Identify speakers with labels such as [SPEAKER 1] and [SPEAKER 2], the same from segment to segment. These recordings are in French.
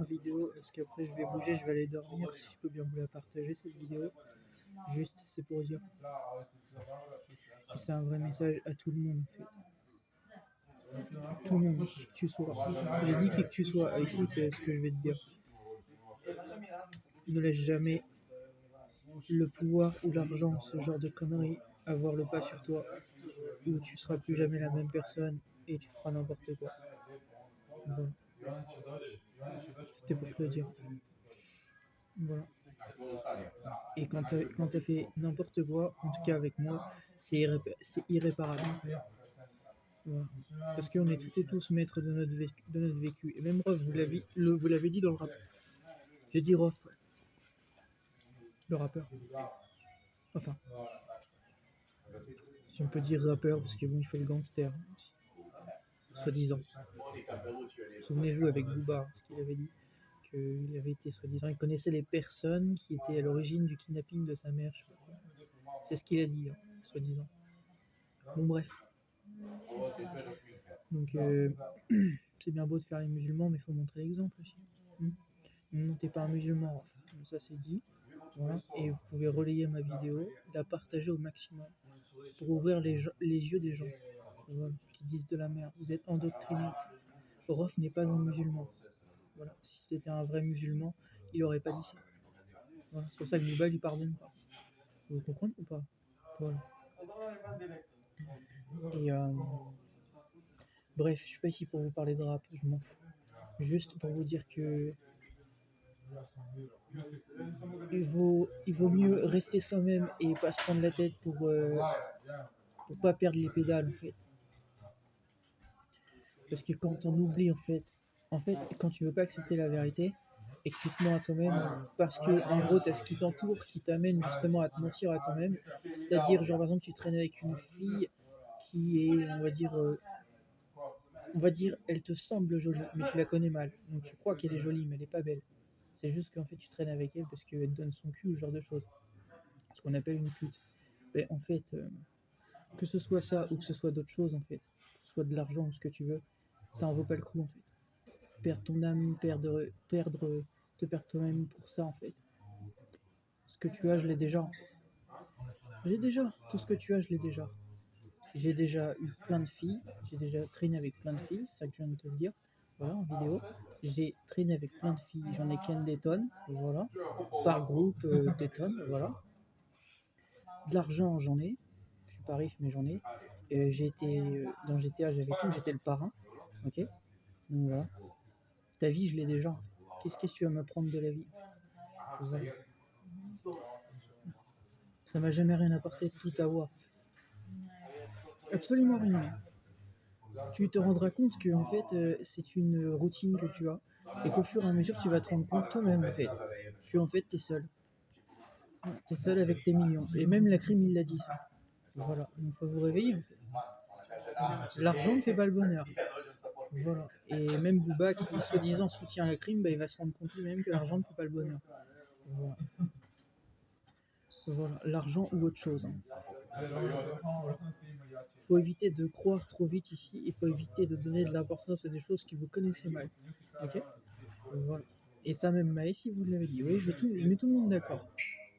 [SPEAKER 1] dernière vidéo, parce qu'après je vais bouger, je vais aller dormir, si je peux bien vous la partager cette vidéo. Juste, c'est pour dire. Et c'est un vrai message à tout le monde en fait. Tout le monde, qui que tu sois. J'ai dit qui que tu sois, écoute ce que je vais te dire. Ne laisse jamais le pouvoir ou l'argent, ce genre de conneries, avoir le pas sur toi, où tu seras plus jamais la même personne et tu feras n'importe quoi. Voilà. C'était pour te le dire. Voilà. Et quand t'as fait n'importe quoi, en tout cas avec moi, c'est irréparable. Voilà. Parce qu'on est toutes et tous maîtres de notre vécu. Et même Rof, vous l'avez dit dans le rap. J'ai dit Rof, le rappeur. Enfin, si on peut dire rappeur, parce que bon, il fait le gangster aussi, soi-disant. Souvenez-vous avec Booba, ce qu'il avait dit, qu'il avait été soi-disant, il connaissait les personnes qui étaient à l'origine du kidnapping de sa mère, je sais pas quoi. C'est ce qu'il a dit, hein, soi-disant. Bon bref. Donc c'est bien beau de faire les musulmans, mais il faut montrer l'exemple aussi. Non, t'es pas un musulman, enfin, ça c'est dit. Voilà. Et vous pouvez relayer ma vidéo, la partager au maximum pour ouvrir les yeux des gens, voilà, qui disent de la merde. Vous êtes endoctrinés. Rof n'est pas un musulman. Voilà. Si c'était un vrai musulman, il aurait pas dit ça. Voilà. C'est pour ça que Bouba lui pardonne pas. Vous comprenez ou pas? Voilà. Et bref, je suis pas ici pour vous parler de rap, je m'en fous. Juste pour vous dire que il vaut mieux rester soi-même et pas se prendre la tête pour pas perdre les pédales en fait. Parce que quand on oublie en fait, quand tu veux pas accepter la vérité et que tu te mens à toi-même, parce que en gros t'as ce qui t'entoure qui t'amène justement à te mentir à toi-même, c'est-à-dire genre par exemple tu traînes avec une fille qui est on va dire elle te semble jolie mais tu la connais mal, donc tu crois qu'elle est jolie mais elle est pas belle. C'est juste qu'en fait tu traînes avec elle parce qu'elle te donne son cul ou ce genre de choses, ce qu'on appelle une pute. Mais en fait, que ce soit ça ou que ce soit d'autres choses en fait, que ce soit de l'argent ou ce que tu veux, ça en vaut pas le coup en fait. Perdre ton âme, te perdre toi-même pour ça en fait. Ce que tu as, je l'ai déjà en fait. J'ai déjà, tout ce que tu as, je l'ai déjà. J'ai déjà eu plein de filles, j'ai déjà traîné avec plein de filles, c'est ça que je viens de te le dire, voilà, en vidéo. J'ai traîné avec plein de filles, j'en ai qu'une des tonnes, voilà. Par groupe, des tonnes, voilà. De l'argent, j'en ai. Je suis pas riche, mais j'en ai. J'ai été dans GTA, j'avais tout, j'étais le parrain, ok. Donc voilà. Ta vie, je l'ai déjà en fait. Qu'est-ce que tu vas m'apprendre de la vie? Voilà. Ça m'a jamais rien apporté de tout avoir. Absolument rien. Tu te rendras compte que en fait c'est une routine que tu as et qu'au fur et à mesure tu vas te rendre compte toi-même en fait que en fait t'es seul. T'es seul avec tes millions. Et même la crime il l'a dit ça. Voilà. Il faut vous réveiller en fait. L'argent ne fait pas le bonheur. Voilà. Et même Booba qui soi-disant soutient la crime, bah, il va se rendre compte lui-même que l'argent ne fait pas le bonheur. Voilà. Voilà. L'argent ou autre chose. Hein. Il faut éviter de croire trop vite ici, il faut éviter de donner de l'importance à des choses que vous connaissez mal. Ok? Voilà. Et ça même Maïs, vous l'avez dit. Oui, je mets tout le monde d'accord.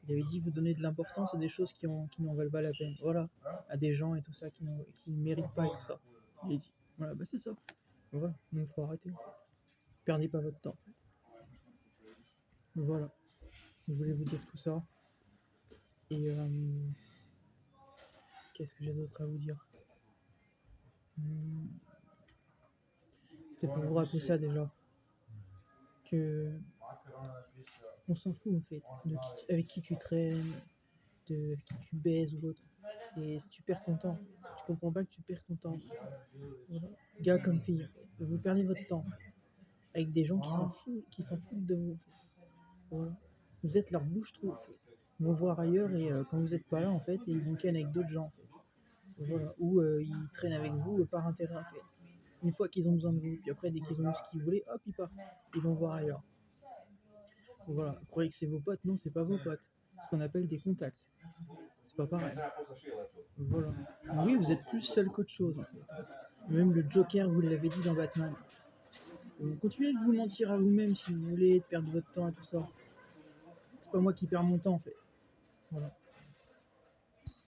[SPEAKER 1] Il avait dit vous donnez de l'importance à des choses qui n'en valent pas la peine. Voilà. À des gens et tout ça qui ne méritent pas et tout ça. Il a dit. Voilà, bah c'est ça. Voilà. Donc il faut arrêter en fait. Perdez pas votre temps en fait. Voilà. Je voulais vous dire tout ça. Et qu'est-ce que j'ai d'autre à vous dire? C'était pour vous rappeler ça déjà. Que on s'en fout en fait avec qui tu traînes, avec qui tu baises ou autre. Si tu perds ton temps, tu comprends pas que tu perds ton temps. Voilà. Gars comme fille, vous perdez votre temps avec des gens qui s'en foutent de vous. En fait. Voilà. Vous êtes leur bouche-trou en fait. Ils vont voir ailleurs et quand vous n'êtes pas là en fait, ils vont ken avec d'autres gens en fait. Voilà. Ou ils traînent avec vous par intérêt en fait. Une fois qu'ils ont besoin de vous, puis après dès qu'ils ont eu ce qu'ils voulaient, hop ils partent. Ils vont voir ailleurs. Voilà, vous croyez que c'est vos potes? Non, c'est pas vos potes. C'est ce qu'on appelle des contacts. C'est pas pareil. Voilà. Oui, vous êtes plus seul qu'autre chose en fait. Même le Joker, vous l'avez dit dans Batman. Continuez de vous mentir à vous-même si vous voulez, de perdre votre temps et tout ça. C'est pas moi qui perds mon temps, en fait. Voilà.